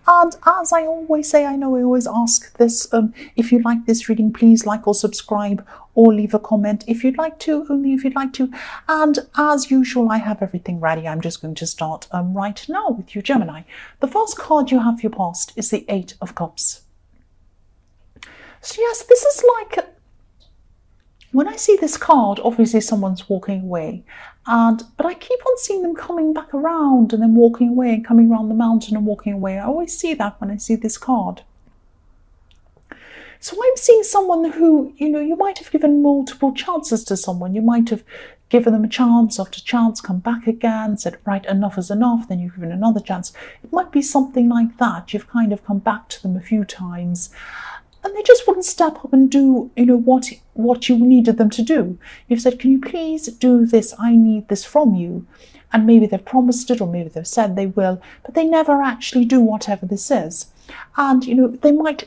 And as I always say, I know I always ask this, if you like this reading, please like or subscribe or leave a comment if you'd like to, only if you'd like to. And as usual, I have everything ready. I'm just going to start right now with you, Gemini. The first card you have for your past is the Eight of Cups. So yes, this is like, when I see this card, obviously someone's walking away, but I keep on seeing them coming back around and then walking away and coming around the mountain and walking away. I always see that when I see this card. So I'm seeing someone who, you might have given multiple chances to someone. You might have given them a chance after chance, come back again, said, right, enough is enough, then you've given another chance. It might be something like that. You've kind of come back to them a few times, and they just wouldn't step up and do, what you needed them to do. You've said, can you please do this? I need this from you. And maybe they've promised it, or maybe they've said they will, but they never actually do whatever this is. And, they won't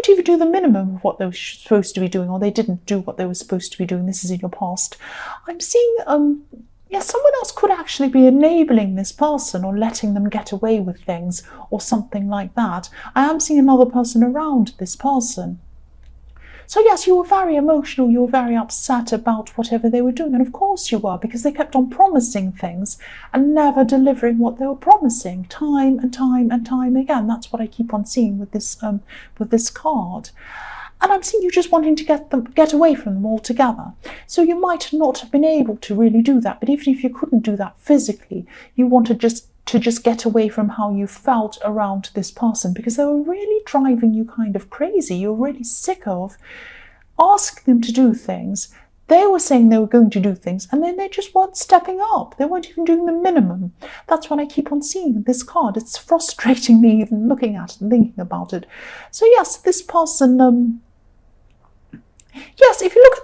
even do the minimum of what they were supposed to be doing, or they didn't do what they were supposed to be doing. This is in your past. I'm seeing, someone else could actually be enabling this person or letting them get away with things or something like that. I am seeing another person around this person. So yes, you were very emotional, you were very upset about whatever they were doing. And of course you were, because they kept on promising things and never delivering what they were promising, time and time and time again. That's what I keep on seeing with this card. And I'm seeing you just wanting to get away from them altogether. So you might not have been able to really do that, but even if you couldn't do that physically, you wanted to just get away from how you felt around this person, because they were really driving you kind of crazy. You were really sick of asking them to do things. They were saying they were going to do things, and then they just weren't stepping up. They weren't even doing the minimum. That's what I keep on seeing in this card. It's frustrating me even looking at it and thinking about it. So yes, this person, yes, if you look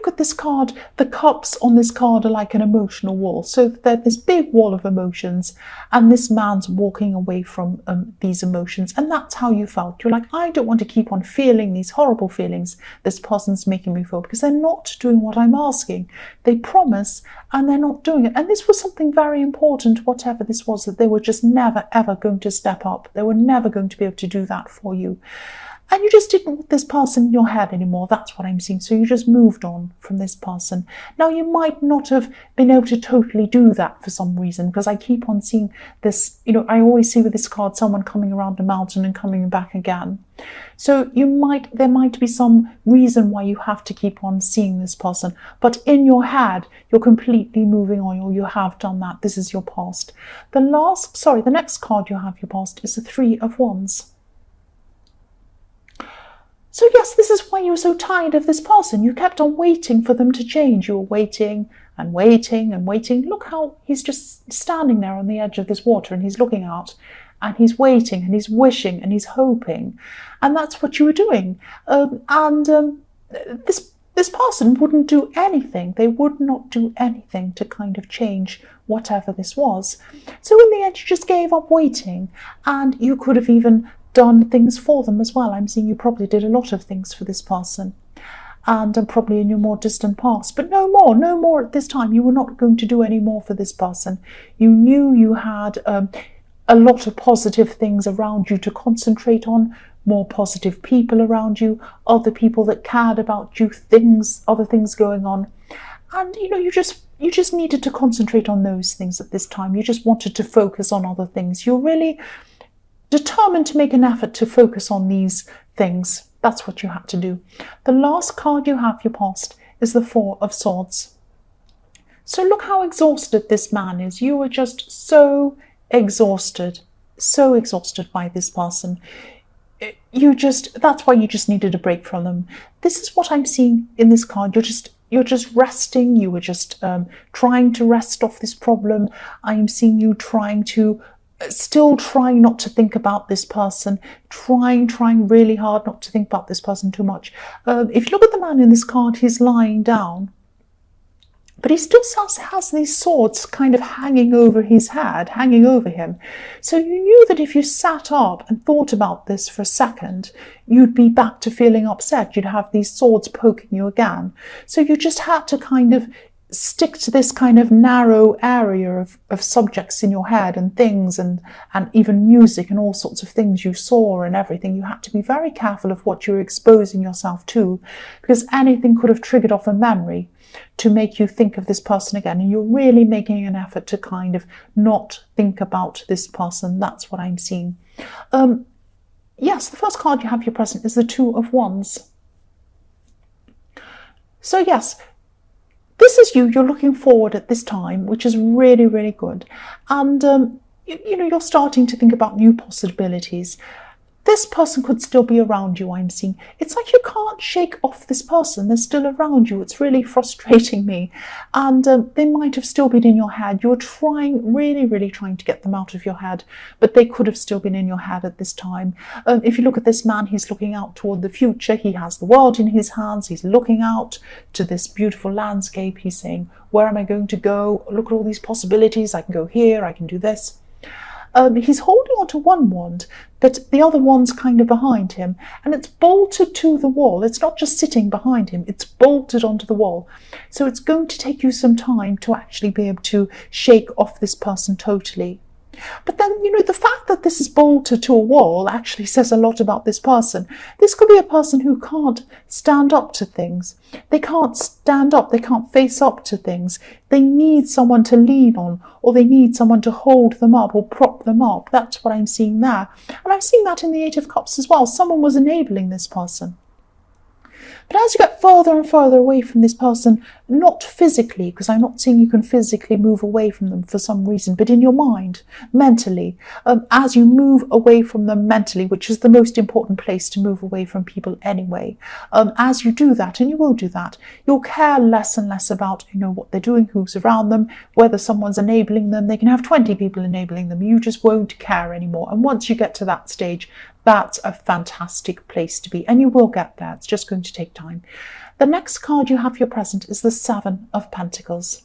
at this card, the cups on this card are like an emotional wall. So there's this big wall of emotions, and this man's walking away from these emotions, and that's how you felt. You're like, I don't want to keep on feeling these horrible feelings this person's making me feel, because they're not doing what I'm asking. They promise and they're not doing it. And this was something very important, whatever this was, that they were just never ever going to step up. They were never going to be able to do that for you. And you just didn't want this person in your head anymore. That's what I'm seeing. So you just moved on from this person. Now, you might not have been able to totally do that for some reason, because I keep on seeing this, I always see with this card, someone coming around a mountain and coming back again. So there might be some reason why you have to keep on seeing this person. But in your head, you're completely moving on, or you have done that. This is your past. The next card you have your past is the Three of Wands. So yes, this is why you were so tired of this person. You kept on waiting for them to change. You were waiting and waiting and waiting. Look how he's just standing there on the edge of this water, and he's looking out, and he's waiting and he's wishing and he's hoping. And that's what you were doing. This person wouldn't do anything. They would not do anything to kind of change whatever this was. So in the end, you just gave up waiting, and you could have even done things for them as well. I'm seeing you probably did a lot of things for this person, and probably in your more distant past, but no more at this time. You were not going to do any more for this person. You knew you had a lot of positive things around you to concentrate on, more positive people around you, other people that cared about you, other things going on. And you just needed to concentrate on those things at this time. You just wanted to focus on other things. You're really determined to make an effort to focus on these things. That's what you had to do. The last card you have your past is the Four of Swords. So look how exhausted this man is. You were just so exhausted by this person. That's why you just needed a break from them. This is what I'm seeing in this card. You're just resting. You were just trying to rest off this problem. I'm seeing you still trying not to think about this person, trying really hard not to think about this person too much. If you look at the man in this card, he's lying down, but he still has these swords kind of hanging over his head, hanging over him. So you knew that if you sat up and thought about this for a second, you'd be back to feeling upset. You'd have these swords poking you again. So you just had to kind of stick to this kind of narrow area of subjects in your head and things and even music and all sorts of things you saw and everything. You had to be very careful of what you're exposing yourself to, because anything could have triggered off a memory to make you think of this person again, and you're really making an effort to kind of not think about this person. That's what I'm seeing. Yes, the first card you have your present is the Two of Wands. So yes, this is you're looking forward at this time, which is really, really good. And, you're starting to think about new possibilities. This person could still be around you, I'm seeing. It's like you can't shake off this person. They're still around you. It's really frustrating me. And they might have still been in your head. You're trying, really, really trying to get them out of your head, but they could have still been in your head at this time. If you look at this man, he's looking out toward the future. He has the world in his hands. He's looking out to this beautiful landscape. He's saying, where am I going to go? Look at all these possibilities. I can go here. I can do this. He's holding on to one wand, but the other wand's kind of behind him, and it's bolted to the wall. It's not just sitting behind him, it's bolted onto the wall. So it's going to take you some time to actually be able to shake off this person totally. But then, the fact that this is bolted to a wall actually says a lot about this person. This could be a person who can't stand up to things. They can't stand up. They can't face up to things. They need someone to lean on, or they need someone to hold them up or prop them up. That's what I'm seeing there. And I'm seeing that in the Eight of Cups as well. Someone was enabling this person. But as you get further and further away from this person, not physically, because I'm not saying you can physically move away from them for some reason, but in your mind, mentally, as you move away from them mentally, which is the most important place to move away from people anyway, as you do that, and you will do that, you'll care less and less about, what they're doing, who's around them, whether someone's enabling them. They can have 20 people enabling them. You just won't care anymore. And once you get to that stage, that's a fantastic place to be, and you will get there. It's just going to take time. The next card you have your present is the Seven of Pentacles.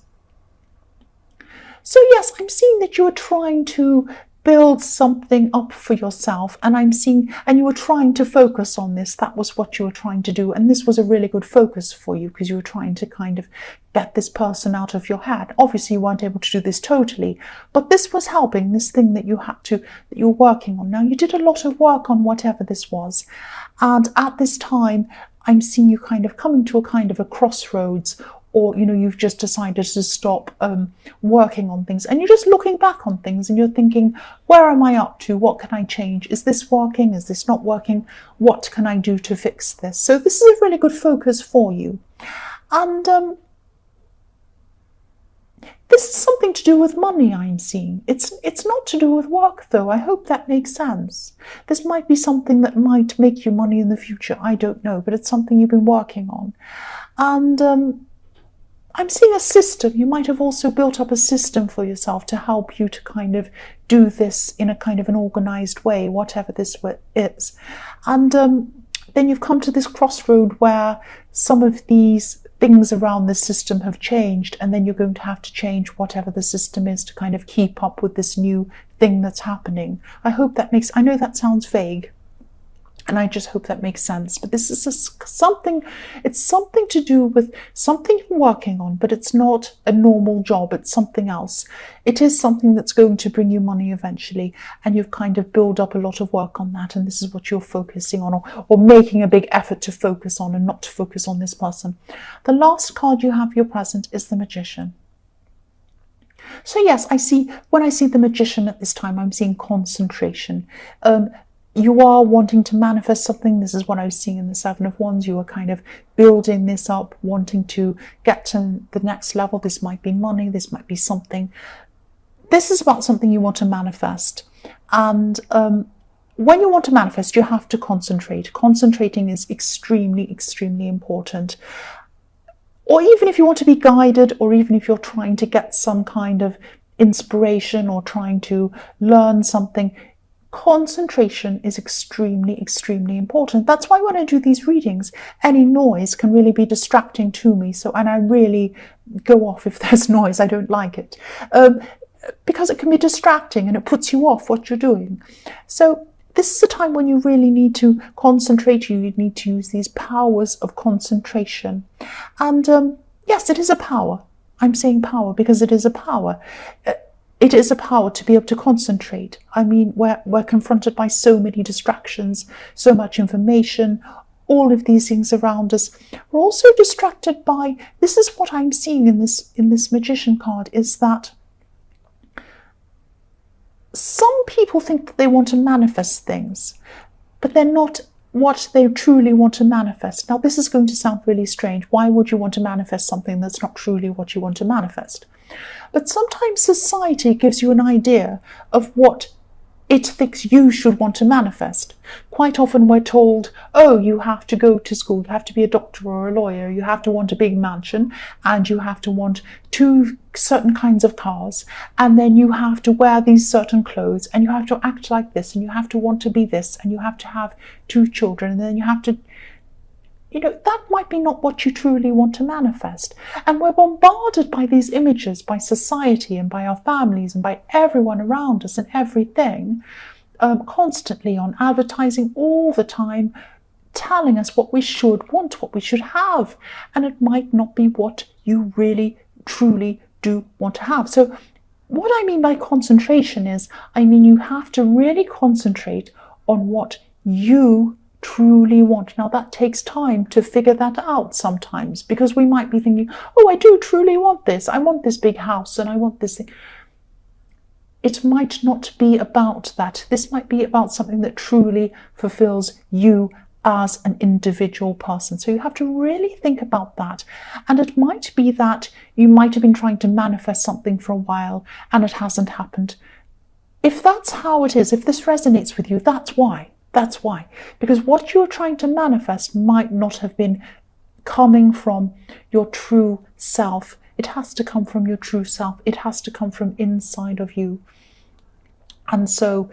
So yes, I'm seeing that you are trying to build something up for yourself, and I'm seeing, and you were trying to focus on this. That was what you were trying to do, and this was a really good focus for you, because you were trying to kind of get this person out of your head. Obviously you weren't able to do this totally, but this was helping, this thing that that you're working on. Now, you did a lot of work on whatever this was, and at this time I'm seeing you kind of coming to a kind of a crossroads, or you've just decided to stop working on things, and you're just looking back on things and you're thinking, where am I up to? What can I change? Is this working? Is this not working? What can I do to fix this? So this is a really good focus for you. And this is something to do with money, I'm seeing. It's not to do with work, though. I hope that makes sense. This might be something that might make you money in the future. I don't know, but it's something you've been working on. And I'm seeing a system. You might have also built up a system for yourself to help you to kind of do this in a kind of an organized way, whatever this is. And then you've come to this crossroad where some of these things around the system have changed, and then you're going to have to change whatever the system is to kind of keep up with this new thing that's happening. I hope that makes, I know that sounds vague, and I just hope that makes sense. But this is something, it's something to do with something you're working on, but it's not a normal job. It's something else. It is something that's going to bring you money eventually, and you've kind of built up a lot of work on that, and this is what you're focusing on, or making a big effort to focus on, and not to focus on this person. The last card you have your present is the Magician. So yes, when I see the Magician at this time, I'm seeing concentration. You are wanting to manifest something. This is what I was seeing in the Seven of Wands. You are kind of building this up, wanting to get to the next level. This might be money. This might be something. This is about something you want to manifest. And when you want to manifest, you have to concentrate. Concentrating is extremely, extremely important. Or even if you want to be guided, or even if you're trying to get some kind of inspiration or trying to learn something, concentration is extremely, extremely important. That's why when I do these readings, any noise can really be distracting to me. And I really go off if there's noise. I don't like it. Because it can be distracting and it puts you off what you're doing. So this is a time when you really need to concentrate. You need to use these powers of concentration. And yes, it is a power. I'm saying power because it is a power. It is a power to be able to concentrate. I mean, we're confronted by so many distractions, so much information, all of these things around us. We're also distracted by, this is what I'm seeing in this Magician card, is that some people think that they want to manifest things, but they're not what they truly want to manifest. Now, this is going to sound really strange. Why would you want to manifest something that's not truly what you want to manifest? But sometimes society gives you an idea of what it thinks you should want to manifest. Quite often we're told, oh, you have to go to school, you have to be a doctor or a lawyer, you have to want a big mansion, and you have to want 2 certain kinds of cars, and then you have to wear these certain clothes, and you have to act like this, and you have to want to be this, and you have to have 2 children, and then you have to, that might be not what you truly want to manifest. And we're bombarded by these images, by society and by our families and by everyone around us and everything, constantly on advertising all the time, telling us what we should want, what we should have. And it might not be what you really, truly do want to have. So what I mean by concentration is, you have to really concentrate on what you truly want. Now, that takes time to figure that out sometimes, because we might be thinking, oh, I do truly want this. I want this big house and I want this thing. It might not be about that. This might be about something that truly fulfills you as an individual person. So you have to really think about that. And it might be that you might have been trying to manifest something for a while and it hasn't happened. If that's how it is, if this resonates with you, that's why. That's why. Because what you're trying to manifest might not have been coming from your true self. It has to come from your true self. It has to come from inside of you. And so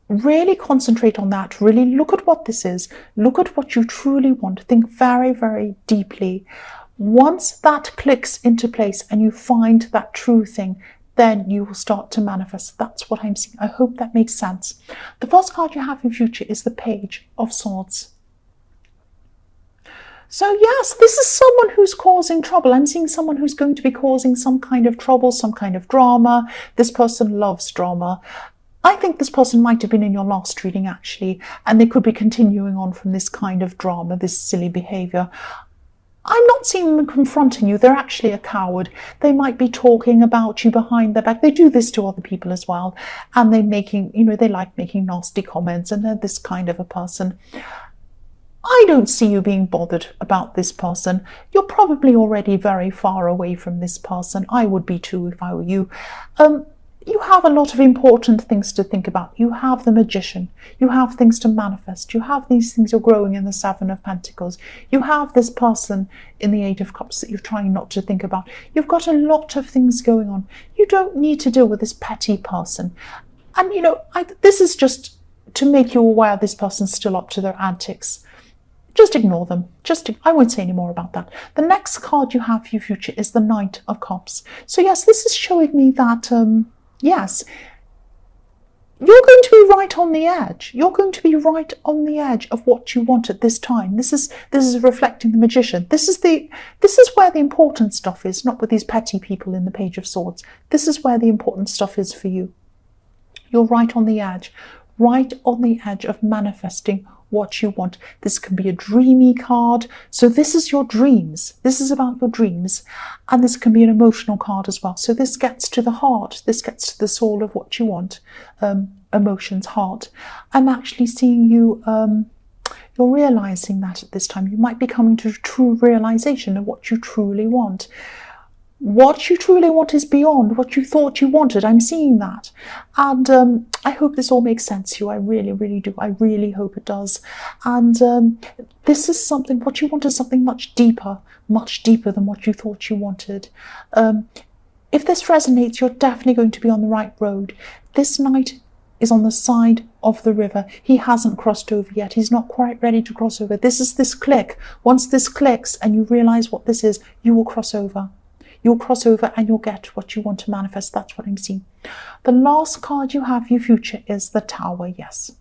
really concentrate on that. Really look at what this is. Look at what you truly want. Think very, very deeply. Once that clicks into place and you find that true thing, then you will start to manifest. That's what I'm seeing. I hope that makes sense. The first card you have in future is the Page of Swords. So yes, this is someone who's causing trouble. I'm seeing someone who's going to be causing some kind of trouble, some kind of drama. This person loves drama. I think this person might have been in your last reading actually, and they could be continuing on from this kind of drama, this silly behavior. I'm not seeing them confronting you. They're actually a coward. They might be talking about you behind their back. They do this to other people as well. And they like making nasty comments, and they're this kind of a person. I don't see you being bothered about this person. You're probably already very far away from this person. I would be too if I were you. You have a lot of important things to think about. You have the Magician. You have things to manifest. You have these things you're growing in the Seven of Pentacles. You have this person in the Eight of Cups that you're trying not to think about. You've got a lot of things going on. You don't need to deal with this petty person. And, this is just to make you aware this person's still up to their antics. Just ignore them. I won't say any more about that. The next card you have for your future is the Knight of Cups. So yes, this is showing me that, yes, you're going to be right on the edge. You're going to be right on the edge of what you want at this time. This is reflecting the Magician. This is where the important stuff is, not with these petty people in the Page of Swords. This is where the important stuff is for you. You're right on the edge of manifesting what you want. This can be a dreamy card. So this is your dreams. This is about your dreams. And this can be an emotional card as well. So this gets to the heart. This gets to the soul of what you want. Emotions, heart. I'm actually seeing you, you're realizing that at this time. You might be coming to a true realization of what you truly want. What you truly want is beyond what you thought you wanted. I'm seeing that. And I hope this all makes sense to you. I really, really do. I really hope it does. And this is something, what you want is something much deeper than what you thought you wanted. If this resonates, you're definitely going to be on the right road. This knight is on the side of the river. He hasn't crossed over yet. He's not quite ready to cross over. This is this click. Once this clicks and you realize what this is, you will cross over. You'll cross over and you'll get what you want to manifest. That's what I'm seeing. The last card you have for your future is the Tower. Yes.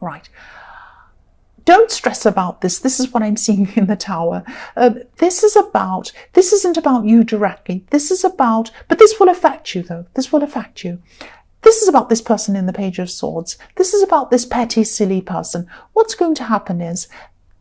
Right. don't stress about this. This is what I'm seeing in the Tower. This isn't about you directly. But this will affect you though. This will affect you. This is about this person in the Page of Swords. This is about this petty, silly person. What's going to happen is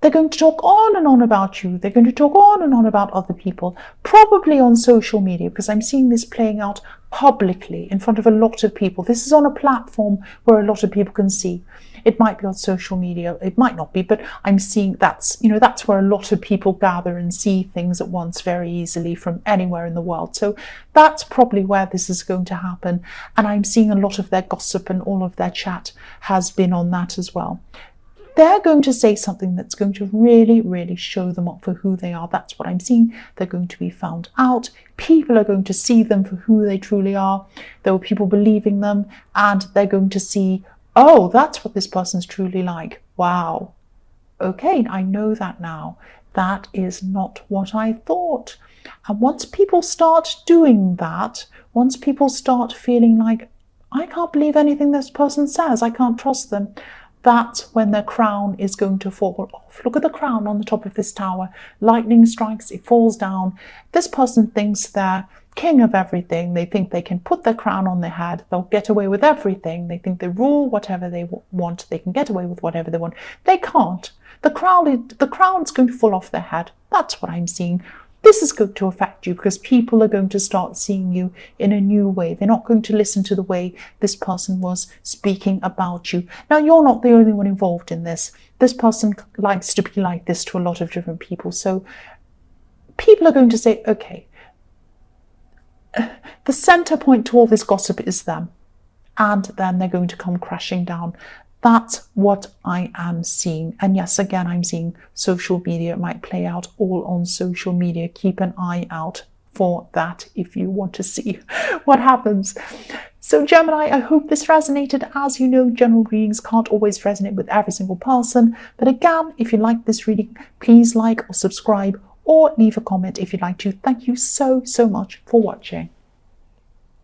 they're going to talk on and on about you. They're going to talk on and on about other people, probably on social media, because I'm seeing this playing out publicly in front of a lot of people. This is on a platform where a lot of people can see. It might be on social media, it might not be, but I'm seeing that's where a lot of people gather and see things at once very easily from anywhere in the world. So that's probably where this is going to happen. And I'm seeing a lot of their gossip and all of their chat has been on that as well. They're going to say something that's going to really, really show them up for who they are. That's what I'm seeing. They're going to be found out. People are going to see them for who they truly are. There were people believing them, and they're going to see, oh, that's what this person's truly like. Wow. Okay, I know that now. That is not what I thought. And once people start doing that, once people start feeling like, I can't believe anything this person says, I can't trust them, that's when their crown is going to fall off. Look at the crown on the top of this tower. Lightning strikes, it falls down. This person thinks they're king of everything. They think they can put their crown on their head. They'll get away with everything. They think they rule whatever they want. They can get away with whatever they want. They can't. The crown's going to fall off their head. That's what I'm seeing. This is going to affect you because people are going to start seeing you in a new way. They're not going to listen to the way this person was speaking about you. Now, you're not the only one involved in this. This person likes to be like this to a lot of different people. So people are going to say, okay, the center point to all this gossip is them. And then they're going to come crashing down. That's what I am seeing. And yes, again, I'm seeing social media. It might play out all on social media. Keep an eye out for that if you want to see what happens. So Gemini, I hope this resonated. As you know, general readings can't always resonate with every single person. But again, if you like this reading, please like or subscribe or leave a comment if you'd like to. Thank you so much for watching.